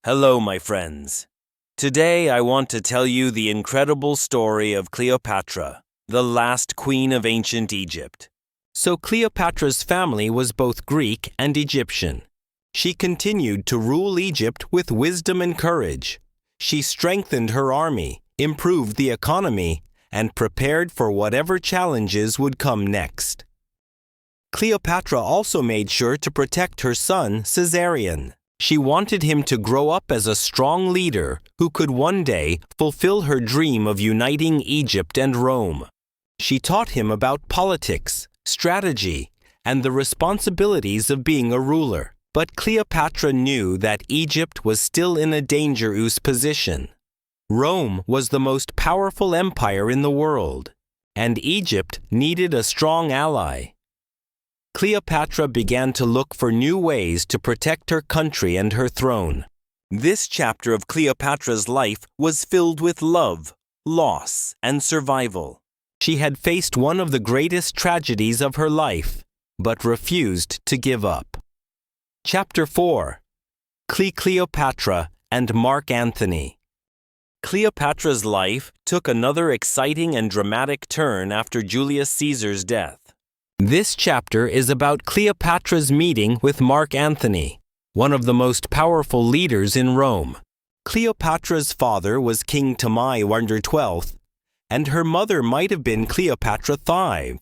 Hello, my friends. Today I want to tell you the incredible story of Cleopatra, the last queen of ancient Egypt. So Cleopatra's family was both Greek and Egyptian. She continued to rule Egypt with wisdom and courage. She strengthened her army, improved the economy, and prepared for whatever challenges would come next. Cleopatra also made sure to protect her son, Caesarion. She wanted him to grow up as a strong leader who could one day fulfill her dream of uniting Egypt and Rome. She taught him about politics, strategy, and the responsibilities of being a ruler. But Cleopatra knew that Egypt was still in a dangerous position. Rome was the most powerful empire in the world, and Egypt needed a strong ally. Cleopatra began to look for new ways to protect her country and her throne. This chapter of Cleopatra's life was filled with love, loss, and survival. She had faced one of the greatest tragedies of her life, but refused to give up. Chapter 4. Cleopatra and Mark Antony. Cleopatra's life took another exciting and dramatic turn after Julius Caesar's death. This chapter is about Cleopatra's meeting with Mark Antony, one of the most powerful leaders in Rome. Cleopatra's father was King Ptolemy 12th, and her mother might have been Cleopatra V.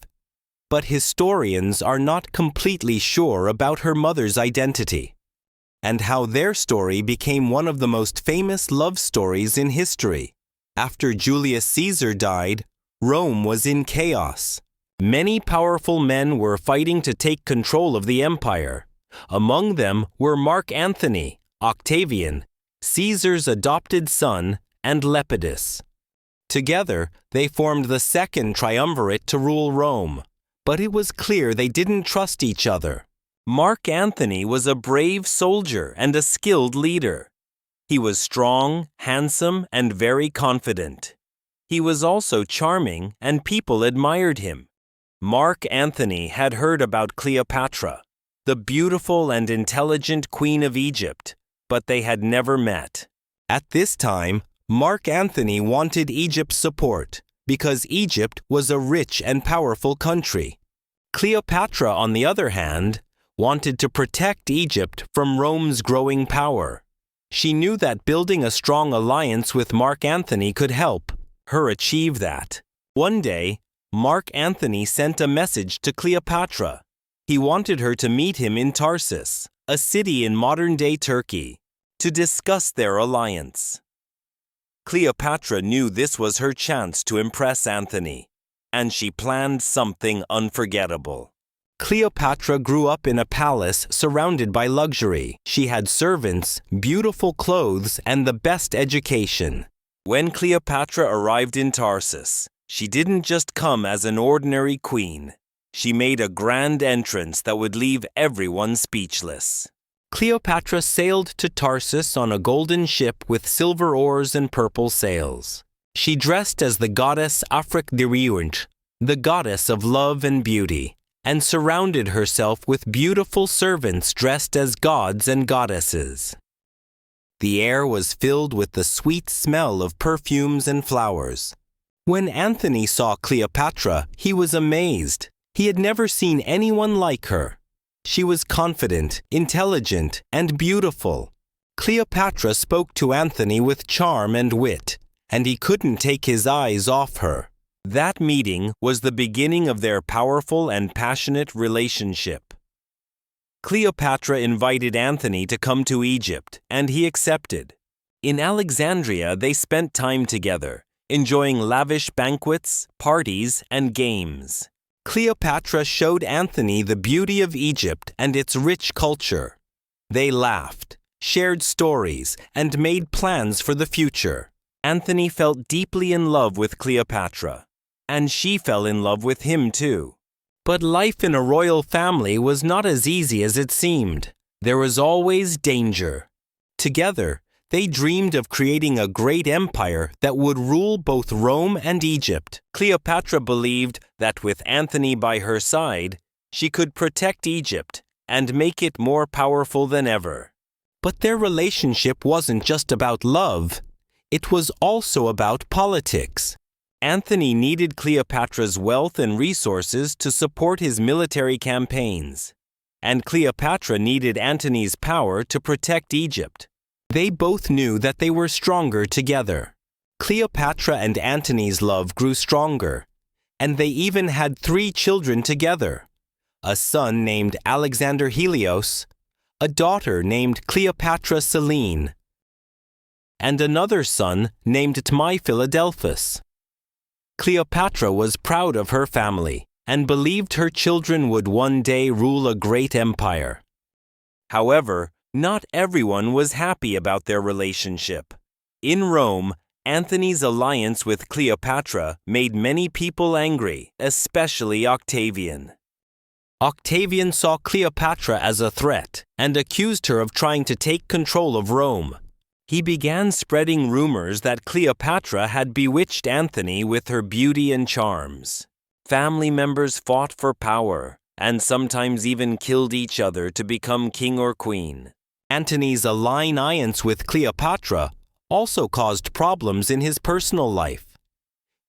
But historians are not completely sure about her mother's identity, and how their story became one of the most famous love stories in history. After Julius Caesar died, Rome was in chaos. Many powerful men were fighting to take control of the empire. Among them were Mark Antony, Octavian, Caesar's adopted son, and Lepidus. Together, they formed the second triumvirate to rule Rome, but it was clear they didn't trust each other. Mark Antony was a brave soldier and a skilled leader. He was strong, handsome, and very confident. He was also charming, and people admired him. Mark Antony had heard about Cleopatra, the beautiful and intelligent queen of Egypt, but they had never met. At this time, Mark Antony wanted Egypt's support because Egypt was a rich and powerful country. Cleopatra, on the other hand, wanted to protect Egypt from Rome's growing power. She knew that building a strong alliance with Mark Antony could help her achieve that. One day, Mark Antony sent a message to Cleopatra. He wanted her to meet him in Tarsus, a city in modern-day Turkey, to discuss their alliance. Cleopatra knew this was her chance to impress Antony, and she planned something unforgettable. Cleopatra grew up in a palace surrounded by luxury. She had servants, beautiful clothes, and the best education. When Cleopatra arrived in Tarsus, she didn't just come as an ordinary queen. She made a grand entrance that would leave everyone speechless. Cleopatra sailed to Tarsus on a golden ship with silver oars and purple sails. She dressed as the goddess Aphrodite, the goddess of love and beauty, and surrounded herself with beautiful servants dressed as gods and goddesses. The air was filled with the sweet smell of perfumes and flowers. When Antony saw Cleopatra, he was amazed. He had never seen anyone like her. She was confident, intelligent, and beautiful. Cleopatra spoke to Antony with charm and wit, and he couldn't take his eyes off her. That meeting was the beginning of their powerful and passionate relationship. Cleopatra invited Antony to come to Egypt, and he accepted. In Alexandria, they spent time together, enjoying lavish banquets, parties, and games. Cleopatra showed Antony the beauty of Egypt and its rich culture. They laughed, shared stories, and made plans for the future. Antony felt deeply in love with Cleopatra, and she fell in love with him too. But life in a royal family was not as easy as it seemed. There was always danger. Together, they dreamed of creating a great empire that would rule both Rome and Egypt. Cleopatra believed that with Antony by her side, she could protect Egypt and make it more powerful than ever. But their relationship wasn't just about love. It was also about politics. Antony needed Cleopatra's wealth and resources to support his military campaigns, and Cleopatra needed Antony's power to protect Egypt. They both knew that they were stronger together. Cleopatra and Antony's love grew stronger, and they even had 3 children together: a son named Alexander Helios, a daughter named Cleopatra Selene, and another son named Tmy Philadelphus. Cleopatra was proud of her family and believed her children would one day rule a great empire. However, not everyone was happy about their relationship. In Rome, Antony's alliance with Cleopatra made many people angry, especially Octavian. Octavian saw Cleopatra as a threat and accused her of trying to take control of Rome. He began spreading rumors that Cleopatra had bewitched Antony with her beauty and charms. Family members fought for power and sometimes even killed each other to become king or queen. Antony's alliance with Cleopatra also caused problems in his personal life.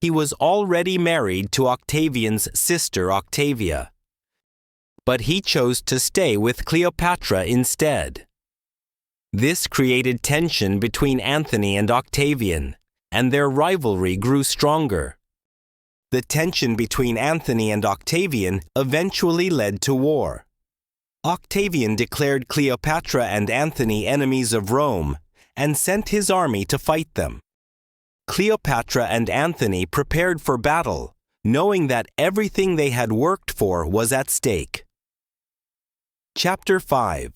He was already married to Octavian's sister Octavia, but he chose to stay with Cleopatra instead. This created tension between Antony and Octavian, and their rivalry grew stronger. The tension between Antony and Octavian eventually led to war. Octavian declared Cleopatra and Antony enemies of Rome and sent his army to fight them. Cleopatra and Antony prepared for battle, knowing that everything they had worked for was at stake. Chapter 5.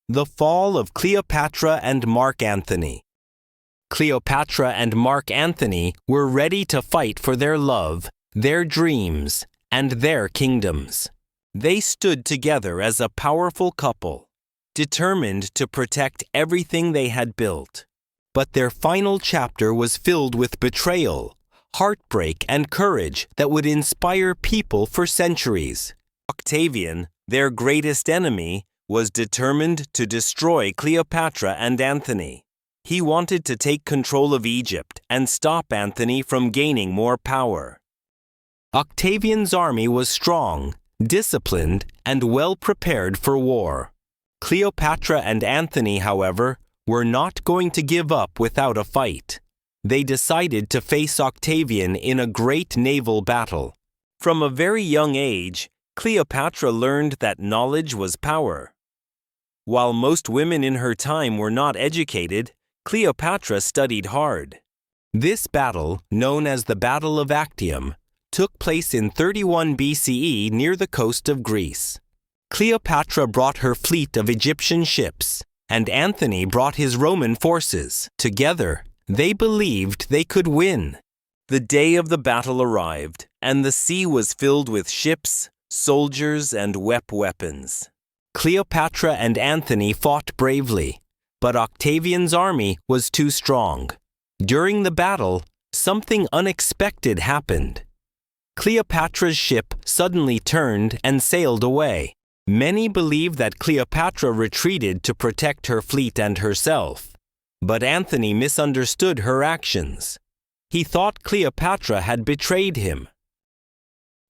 The Fall of Cleopatra and Mark Antony. Cleopatra and Mark Antony were ready to fight for their love, their dreams, and their kingdoms. They stood together as a powerful couple, determined to protect everything they had built. But their final chapter was filled with betrayal, heartbreak, and courage that would inspire people for centuries. Octavian, their greatest enemy, was determined to destroy Cleopatra and Antony. He wanted to take control of Egypt and stop Antony from gaining more power. Octavian's army was strong, disciplined, and well prepared for war. Cleopatra and Antony, however, were not going to give up without a fight. They decided to face Octavian in a great naval battle. From a very young age, Cleopatra learned that knowledge was power. While most women in her time were not educated, Cleopatra studied hard. This battle, known as the Battle of Actium, took place in 31 BCE near the coast of Greece. Cleopatra brought her fleet of Egyptian ships, and Antony brought his Roman forces. Together, they believed they could win. The day of the battle arrived, and the sea was filled with ships, soldiers, and weapons. Cleopatra and Antony fought bravely, but Octavian's army was too strong. During the battle, something unexpected happened. Cleopatra's ship suddenly turned and sailed away. Many believe that Cleopatra retreated to protect her fleet and herself, but Antony misunderstood her actions. He thought Cleopatra had betrayed him.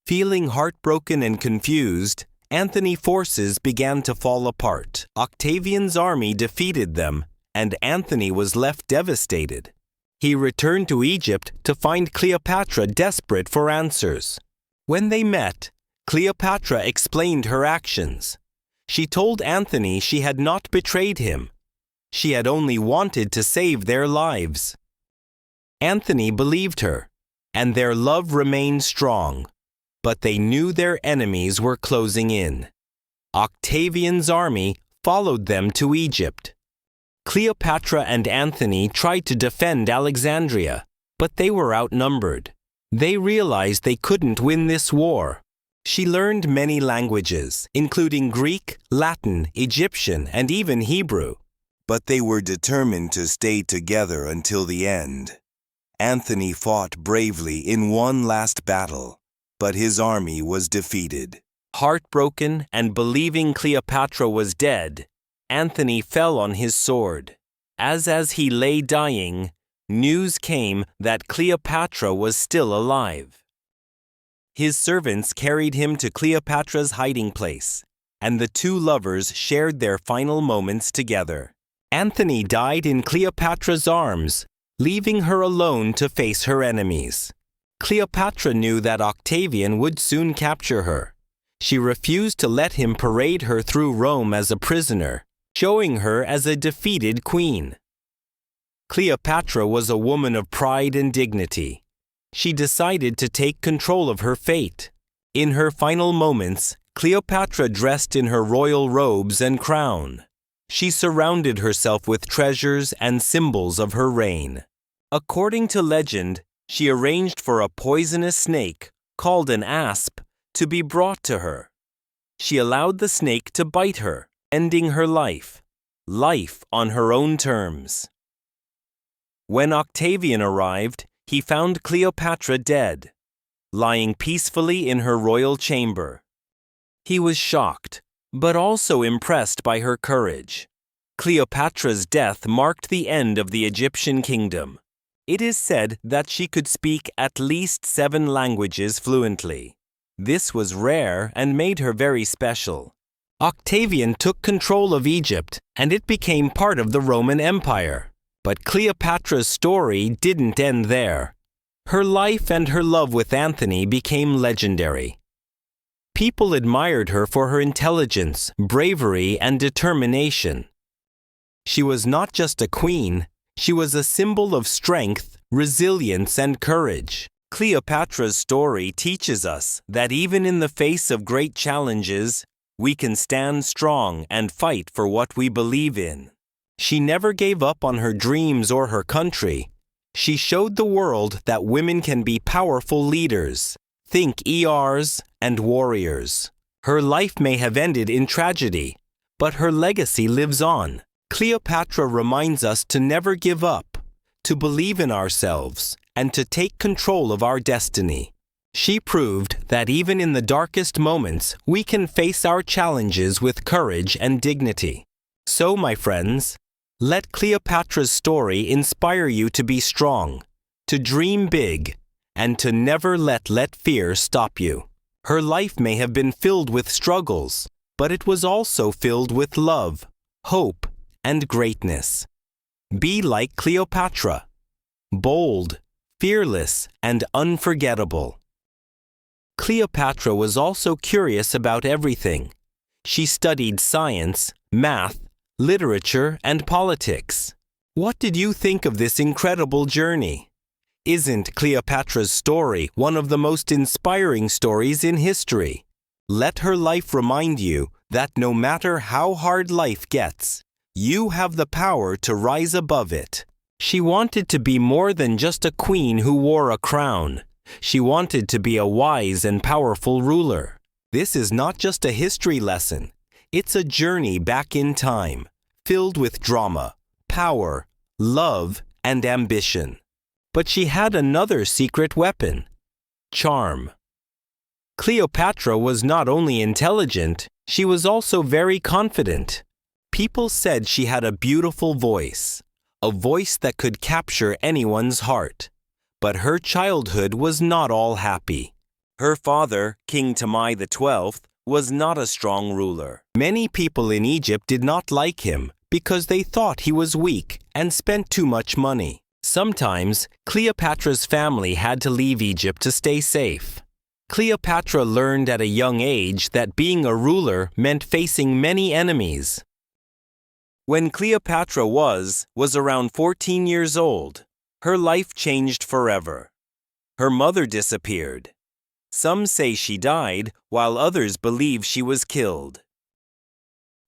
Feeling heartbroken and confused, Antony's forces began to fall apart. Octavian's army defeated them, and Antony was left devastated. He returned to Egypt to find Cleopatra desperate for answers. When they met, Cleopatra explained her actions. She told Antony she had not betrayed him. She had only wanted to save their lives. Antony believed her, and their love remained strong. But they knew their enemies were closing in. Octavian's army followed them to Egypt. Cleopatra and Antony tried to defend Alexandria, but they were outnumbered. They realized they couldn't win this war. She learned many languages, including Greek, Latin, Egyptian, and even Hebrew. But they were determined to stay together until the end. Antony fought bravely in one last battle, but his army was defeated. Heartbroken and believing Cleopatra was dead, Anthony fell on his sword. As he lay dying, news came that Cleopatra was still alive. His servants carried him to Cleopatra's hiding place, and the two lovers shared their final moments together. Anthony died in Cleopatra's arms, leaving her alone to face her enemies. Cleopatra knew that Octavian would soon capture her. She refused to let him parade her through Rome as a prisoner, showing her as a defeated queen. Cleopatra was a woman of pride and dignity. She decided to take control of her fate. In her final moments, Cleopatra dressed in her royal robes and crown. She surrounded herself with treasures and symbols of her reign. According to legend, she arranged for a poisonous snake, called an asp, to be brought to her. She allowed the snake to bite her, ending her life on her own terms. When Octavian arrived, he found Cleopatra dead, lying peacefully in her royal chamber. He was shocked, but also impressed by her courage. Cleopatra's death marked the end of the Egyptian kingdom. It is said that she could speak at least 7 languages fluently. This was rare and made her very special. Octavian took control of Egypt, and it became part of the Roman Empire. But Cleopatra's story didn't end there. Her life and her love with Anthony became legendary. People admired her for her intelligence, bravery, and determination. She was not just a queen, she was a symbol of strength, resilience, and courage. Cleopatra's story teaches us that even in the face of great challenges, we can stand strong and fight for what we believe in. She never gave up on her dreams or her country. She showed the world that women can be powerful leaders, think ERs, and warriors. Her life may have ended in tragedy, but her legacy lives on. Cleopatra reminds us to never give up, to believe in ourselves, and to take control of our destiny. She proved that even in the darkest moments, we can face our challenges with courage and dignity. So, my friends, let Cleopatra's story inspire you to be strong, to dream big, and to never let fear stop you. Her life may have been filled with struggles, but it was also filled with love, hope, and greatness. Be like Cleopatra, bold, fearless, and unforgettable. Cleopatra was also curious about everything. She studied science, math, literature, and politics. What did you think of this incredible journey? Isn't Cleopatra's story one of the most inspiring stories in history? Let her life remind you that no matter how hard life gets, you have the power to rise above it. She wanted to be more than just a queen who wore a crown. She wanted to be a wise and powerful ruler. This is not just a history lesson. It's a journey back in time, filled with drama, power, love, and ambition. But she had another secret weapon: charm. Cleopatra was not only intelligent, she was also very confident. People said she had a beautiful voice, a voice that could capture anyone's heart. But her childhood was not all happy. Her father, King Tamai XII, was not a strong ruler. Many people in Egypt did not like him because they thought he was weak and spent too much money. Sometimes, Cleopatra's family had to leave Egypt to stay safe. Cleopatra learned at a young age that being a ruler meant facing many enemies. When Cleopatra was around 14 years old, her life changed forever. Her mother disappeared. Some say she died, while others believe she was killed.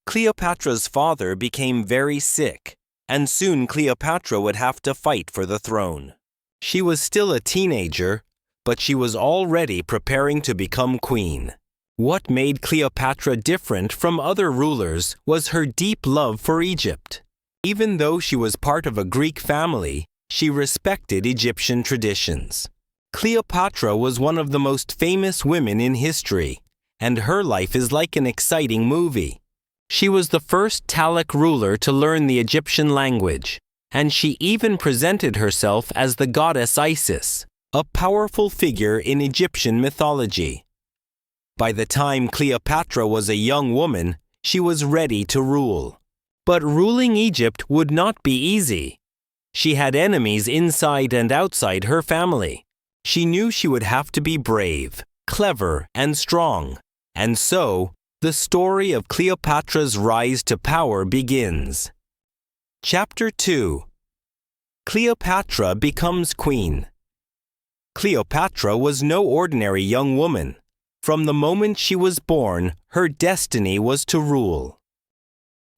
Cleopatra's father became very sick, and soon Cleopatra would have to fight for the throne. She was still a teenager, but she was already preparing to become queen. What made Cleopatra different from other rulers was her deep love for Egypt. Even though she was part of a Greek family, she respected Egyptian traditions. Cleopatra was one of the most famous women in history, and her life is like an exciting movie. She was the first Talak ruler to learn the Egyptian language, and she even presented herself as the goddess Isis, a powerful figure in Egyptian mythology. By the time Cleopatra was a young woman, she was ready to rule. But ruling Egypt would not be easy. She had enemies inside and outside her family. She knew she would have to be brave, clever, and strong. And so, the story of Cleopatra's rise to power begins. Chapter 2. Cleopatra becomes queen. Cleopatra was no ordinary young woman. From the moment she was born, her destiny was to rule.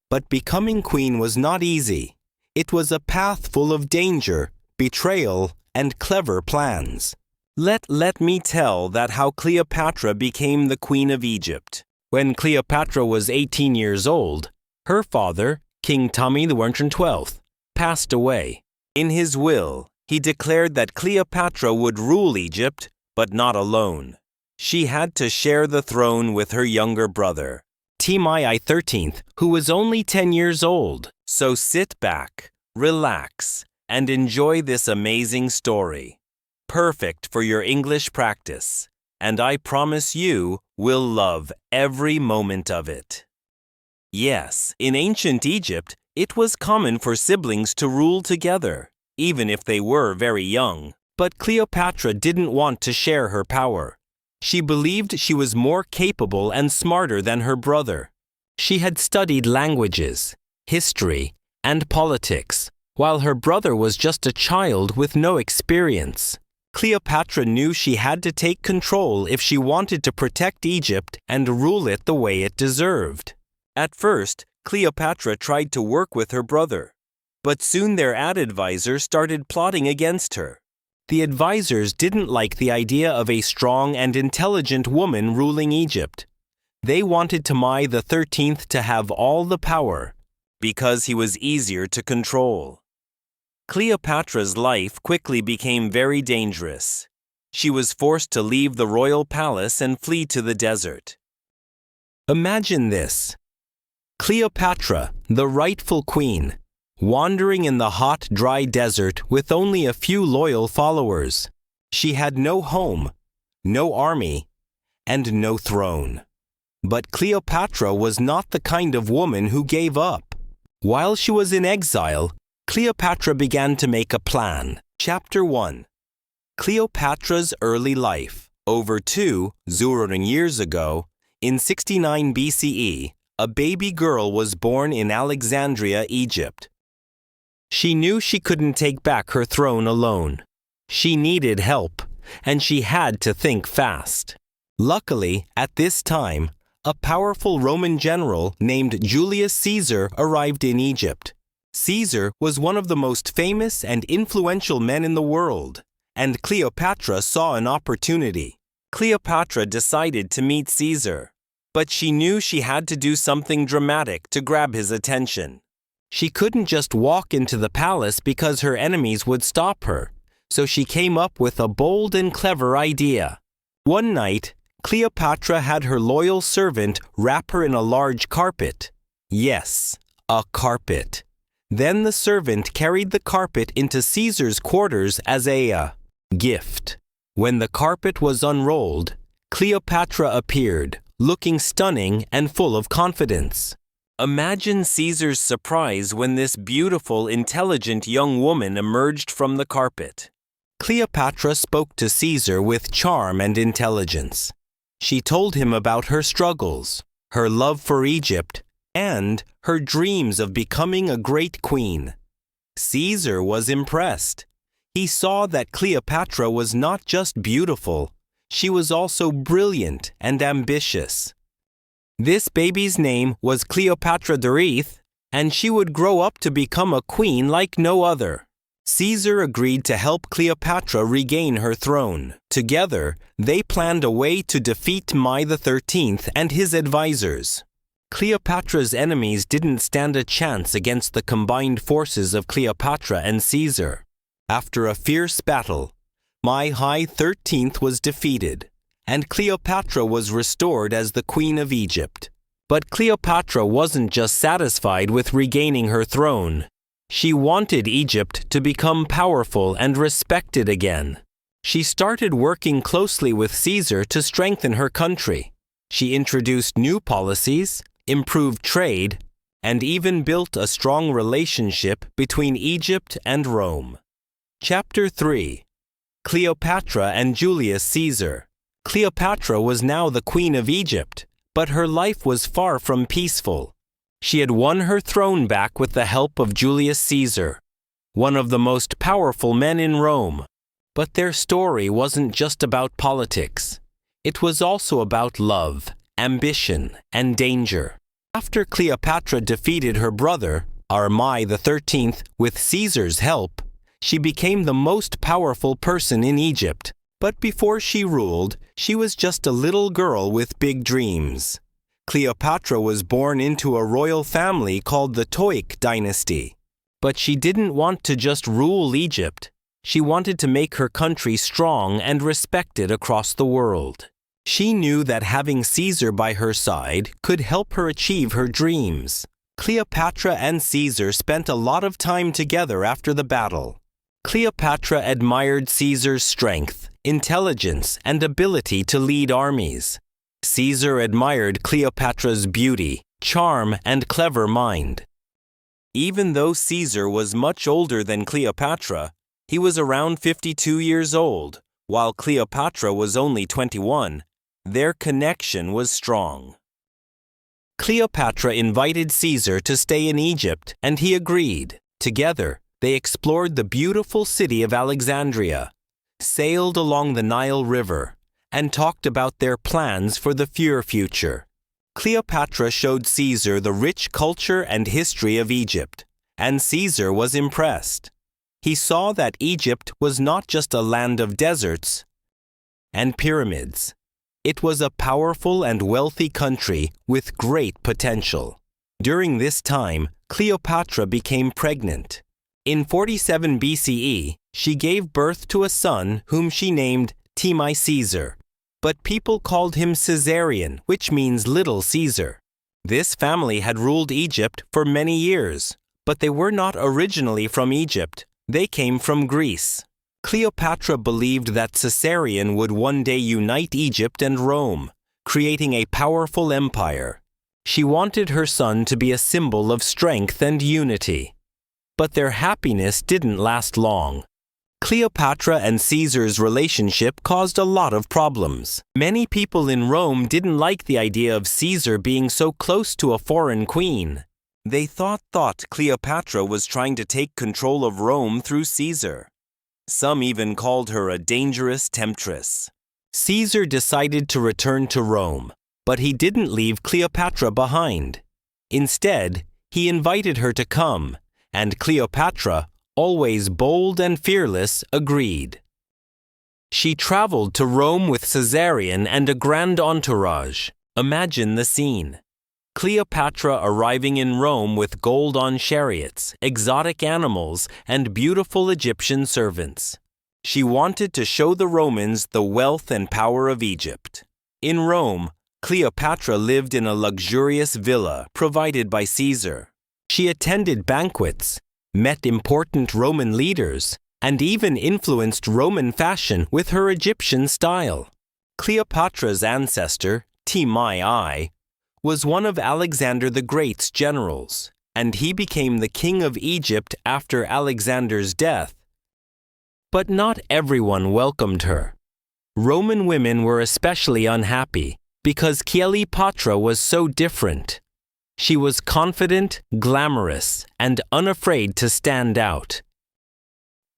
But becoming queen was not easy. It was a path full of danger, betrayal, and clever plans. Let me tell that how Cleopatra became the queen of Egypt. When Cleopatra was 18 years old, her father, King Ptolemy XII, passed away. In his will, he declared that Cleopatra would rule Egypt, but not alone. She had to share the throne with her younger brother, Ptolemy XIII, who was only 10 years old. So sit back, relax, and enjoy this amazing story. Perfect for your English practice, and I promise you will love every moment of it. Yes, in ancient Egypt, it was common for siblings to rule together, even if they were very young. But Cleopatra didn't want to share her power. She believed she was more capable and smarter than her brother. She had studied languages, history, and politics, while her brother was just a child with no experience. Cleopatra knew she had to take control if she wanted to protect Egypt and rule it the way it deserved. At first, Cleopatra tried to work with her brother, but soon their advisors started plotting against her. The advisors didn't like the idea of a strong and intelligent woman ruling Egypt. They wanted Ptolemy XIII to have all the power, because he was easier to control. Cleopatra's life quickly became very dangerous. She was forced to leave the royal palace and flee to the desert. Imagine this: Cleopatra, the rightful queen, wandering in the hot, dry desert with only a few loyal followers. She had no home, no army, and no throne. But Cleopatra was not the kind of woman who gave up. While she was in exile, Cleopatra began to make a plan. Chapter 1. Cleopatra's early life. Over 2,000 years ago, in 69 BCE, a baby girl was born in Alexandria, Egypt. She knew she couldn't take back her throne alone. She needed help, and she had to think fast. Luckily, at this time, a powerful Roman general named Julius Caesar arrived in Egypt. Caesar was one of the most famous and influential men in the world, and Cleopatra saw an opportunity. Cleopatra decided to meet Caesar, but she knew she had to do something dramatic to grab his attention. She couldn't just walk into the palace because her enemies would stop her, so she came up with a bold and clever idea. One night, Cleopatra had her loyal servant wrap her in a large carpet. Yes, a carpet. Then the servant carried the carpet into Caesar's quarters as a gift. When the carpet was unrolled, Cleopatra appeared, looking stunning and full of confidence. Imagine Caesar's surprise when this beautiful, intelligent young woman emerged from the carpet. Cleopatra spoke to Caesar with charm and intelligence. She told him about her struggles, her love for Egypt, and her dreams of becoming a great queen. Caesar was impressed. He saw that Cleopatra was not just beautiful, she was also brilliant and ambitious. This baby's name was Cleopatra the Eighth, and she would grow up to become a queen like no other. Caesar agreed to help Cleopatra regain her throne. Together, they planned a way to defeat Ptolemy XIII and his advisors. Cleopatra's enemies didn't stand a chance against the combined forces of Cleopatra and Caesar. After a fierce battle, Ptolemy XIII was defeated, and Cleopatra was restored as the Queen of Egypt. But Cleopatra wasn't just satisfied with regaining her throne. She wanted Egypt to become powerful and respected again. She started working closely with Caesar to strengthen her country. She introduced new policies, improved trade, and even built a strong relationship between Egypt and Rome. Chapter 3. Cleopatra and Julius Caesar. Cleopatra was now the queen of Egypt, but her life was far from peaceful. She had won her throne back with the help of Julius Caesar, one of the most powerful men in Rome. But their story wasn't just about politics. It was also about love, ambition, and danger. After Cleopatra defeated her brother, Armai XIII, with Caesar's help, she became the most powerful person in Egypt. But before she ruled, she was just a little girl with big dreams. Cleopatra was born into a royal family called the Toic dynasty. But she didn't want to just rule Egypt. She wanted to make her country strong and respected across the world. She knew that having Caesar by her side could help her achieve her dreams. Cleopatra and Caesar spent a lot of time together after the battle. Cleopatra admired Caesar's strength, intelligence, and ability to lead armies. Caesar admired Cleopatra's beauty, charm, and clever mind. Even though Caesar was much older than Cleopatra, he was around 52 years old, while Cleopatra was only 21. Their connection was strong. Cleopatra invited Caesar to stay in Egypt, and he agreed. Together, they explored the beautiful city of Alexandria, sailed along the Nile River, and talked about their plans for the future. Cleopatra showed Caesar the rich culture and history of Egypt, and Caesar was impressed. He saw that Egypt was not just a land of deserts and pyramids. It was a powerful and wealthy country with great potential. During this time, Cleopatra became pregnant. In 47 BCE, she gave birth to a son whom she named Caesar, but people called him Caesarion, which means Little Caesar. This family had ruled Egypt for many years, but they were not originally from Egypt. They came from Greece. Cleopatra believed that Caesarion would one day unite Egypt and Rome, creating a powerful empire. She wanted her son to be a symbol of strength and unity. But their happiness didn't last long. Cleopatra and Caesar's relationship caused a lot of problems. Many people in Rome didn't like the idea of Caesar being so close to a foreign queen. They thought Cleopatra was trying to take control of Rome through Caesar. Some even called her a dangerous temptress. Caesar decided to return to Rome, but he didn't leave Cleopatra behind. Instead, he invited her to come, and Cleopatra, always bold and fearless, agreed. She traveled to Rome with Caesarion and a grand entourage. Imagine the scene. Cleopatra arriving in Rome with gold-on chariots, exotic animals, and beautiful Egyptian servants. She wanted to show the Romans the wealth and power of Egypt. In Rome, Cleopatra lived in a luxurious villa provided by Caesar. She attended banquets, met important Roman leaders, and even influenced Roman fashion with her Egyptian style. Cleopatra's ancestor, Ptolemy, was one of Alexander the Great's generals, and he became the king of Egypt after Alexander's death. But not everyone welcomed her. Roman women were especially unhappy because Cleopatra was so different. She was confident, glamorous, and unafraid to stand out.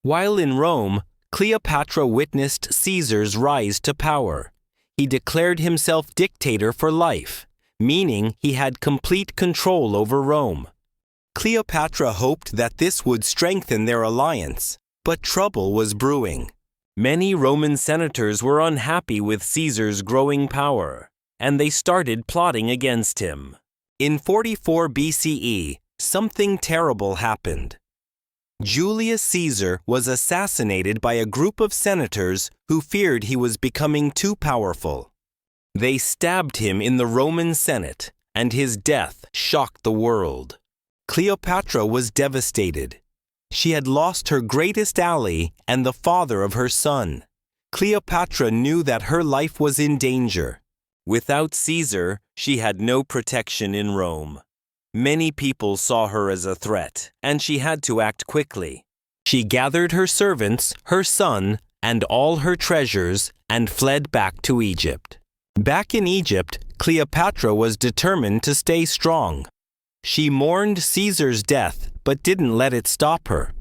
While in Rome, Cleopatra witnessed Caesar's rise to power. He declared himself dictator for life, meaning he had complete control over Rome. Cleopatra hoped that this would strengthen their alliance, but trouble was brewing. Many Roman senators were unhappy with Caesar's growing power, and they started plotting against him. In 44 BCE, something terrible happened. Julius Caesar was assassinated by a group of senators who feared he was becoming too powerful. They stabbed him in the Roman Senate, and his death shocked the world. Cleopatra was devastated. She had lost her greatest ally and the father of her son. Cleopatra knew that her life was in danger. Without Caesar, she had no protection in Rome. Many people saw her as a threat, and she had to act quickly. She gathered her servants, her son, and all her treasures, and fled back to Egypt. Back in Egypt, Cleopatra was determined to stay strong. She mourned Caesar's death, but didn't let it stop her.